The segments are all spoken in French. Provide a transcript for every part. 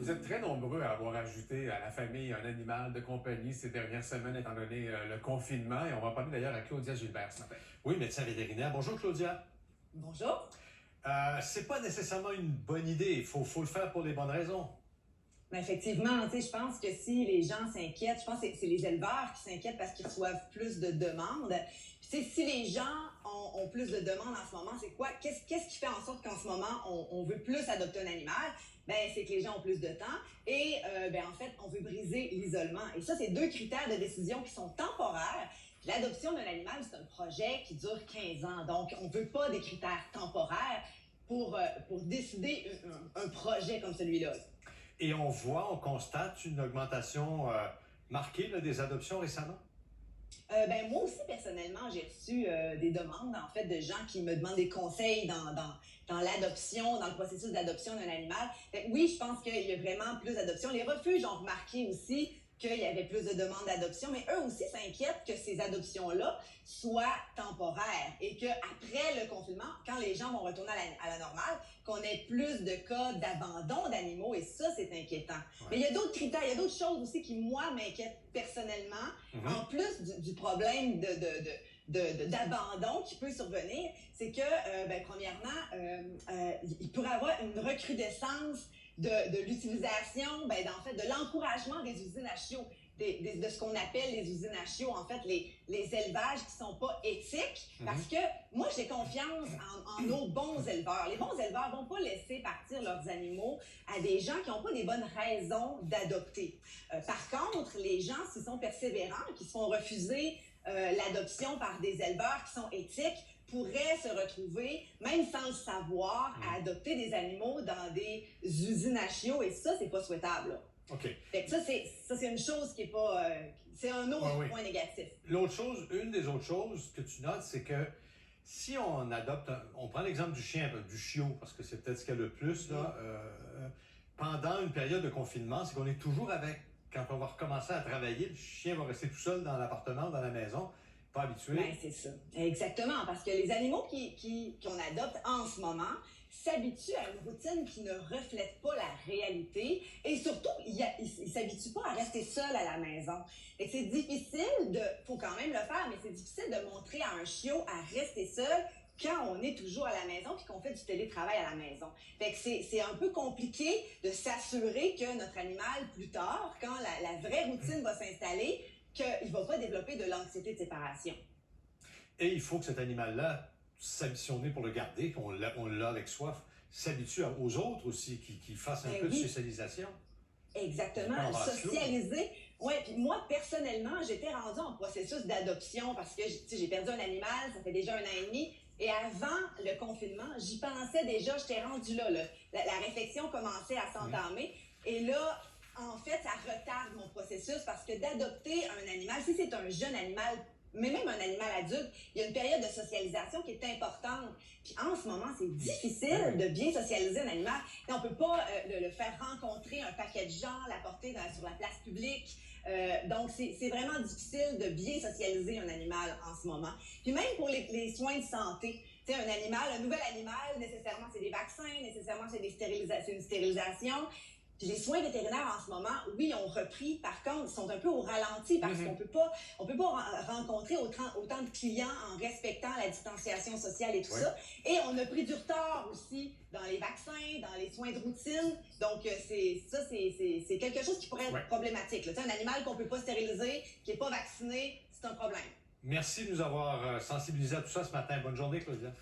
Vous êtes très nombreux à avoir ajouté à la famille un animal de compagnie ces dernières semaines, étant donné le confinement. Et on va parler d'ailleurs à Claudia Gilbert ce matin. Oui, médecin vétérinaire. Bonjour, Claudia. Bonjour. C'est pas nécessairement une bonne idée. Il faut le faire pour les bonnes raisons. Mais effectivement, je pense que si les gens s'inquiètent, je pense que c'est les éleveurs qui s'inquiètent parce qu'ils reçoivent plus de demandes. Puis, si les gens ont plus de demandes en ce moment, c'est quoi? Qu'est-ce qui fait en sorte qu'en ce moment, on veut plus adopter un animal? C'est que les gens ont plus de temps et en fait, on veut briser l'isolement. Et ça, c'est deux critères de décision qui sont temporaires. L'adoption d'un animal, c'est un projet qui dure 15 ans. Donc, on ne veut pas des critères temporaires pour décider un projet comme celui-là. Et on constate une augmentation marquée là, des adoptions récemment? Moi aussi, personnellement, j'ai reçu des demandes, en fait, de gens qui me demandent des conseils dans l'adoption, dans le processus d'adoption d'un animal. Oui, je pense qu'il y a vraiment plus d'adoptions. Les refuges ont remarqué aussi qu'il y avait plus de demandes d'adoption, mais eux aussi s'inquiètent que ces adoptions-là soient temporaires et qu'après le confinement, quand les gens vont retourner à la normale, qu'on ait plus de cas d'abandon d'animaux, et ça, c'est inquiétant. Ouais. Mais il y a d'autres critères, il y a d'autres choses aussi qui, moi, m'inquiètent personnellement, en plus du problème d'abandon qui peut survenir, c'est que, premièrement, il pourrait y avoir une recrudescence de l'utilisation, en fait, de l'encouragement des usines à chiots, de ce qu'on appelle les usines à chiots, en fait, les élevages qui sont pas éthiques, parce que moi, j'ai confiance en nos bons éleveurs. Les bons éleveurs vont pas laisser partir leurs animaux à des gens qui n'ont pas des bonnes raisons d'adopter. Par contre, les gens, s'ils sont persévérants, qui se font refuser l'adoption par des éleveurs qui sont éthiques, pourraient se retrouver, même sans le savoir, à adopter des animaux dans des usines à chiots, et ça, c'est pas souhaitable. Là. OK. Fait que ça, c'est une chose qui est pas... c'est un autre point négatif. Une des autres choses que tu notes, c'est que si on adopte... on prend l'exemple du chien, du chiot, parce que c'est peut-être ce qu'il y a le plus, là, pendant une période de confinement, c'est qu'on est toujours avec. Quand on va recommencer à travailler, le chien va rester tout seul dans l'appartement, dans la maison, pas habitué. C'est ça. Exactement, parce que les animaux qu'on adopte en ce moment s'habituent à une routine qui ne reflète pas la réalité et surtout, ils ne s'habituent pas à rester seuls à la maison. Et c'est difficile faut quand même le faire, mais c'est difficile de montrer à un chiot à rester seul quand on est toujours à la maison puis qu'on fait du télétravail à la maison. Fait que c'est un peu compliqué de s'assurer que notre animal, plus tard, quand la vraie routine va s'installer, qu'il ne va pas développer de l'anxiété de séparation. Et il faut que cet animal-là, si on est pour le garder, qu'on l'a avec soif, s'habitue aux autres aussi, qui fassent un peu de socialisation. Exactement, socialiser. Oui, puis moi, personnellement, j'étais rendue en processus d'adoption parce que j'ai perdu un animal, ça fait déjà 1 an et demi. Et avant le confinement, j'y pensais déjà, j'étais rendue là. La réflexion commençait à s'entamer. Et là, en fait, ça retarde mon processus parce que d'adopter un animal, si c'est un jeune animal, mais même un animal adulte, il y a une période de socialisation qui est importante. Puis en ce moment, c'est difficile de bien socialiser un animal. Et on ne peut pas le faire rencontrer un paquet de gens, l'apporter sur la place publique. Donc, c'est vraiment difficile de bien socialiser un animal en ce moment. Puis même pour les soins de santé, tu sais, un nouvel animal, nécessairement, c'est des vaccins, nécessairement, c'est une stérilisation. Puis les soins vétérinaires en ce moment, oui, ont repris. Par contre, ils sont un peu au ralenti parce qu'on peut pas rencontrer autant de clients en respectant la distanciation sociale et tout ça. Et on a pris du retard aussi dans les vaccins, dans les soins de routine. Donc, c'est quelque chose qui pourrait être problématique. Là. Un animal qu'on peut pas stériliser, qui est pas vacciné, c'est un problème. Merci de nous avoir sensibilisés à tout ça ce matin. Bonne journée, Claudia.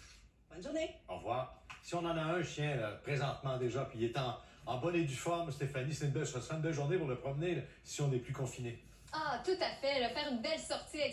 Bonne journée. Au revoir. Si on en a un chien là, présentement déjà, puis il est en bonne et due forme, Stéphanie, ce sera une belle journée pour le promener là, si on n'est plus confiné. Ah, tout à fait. Faire une belle sortie avec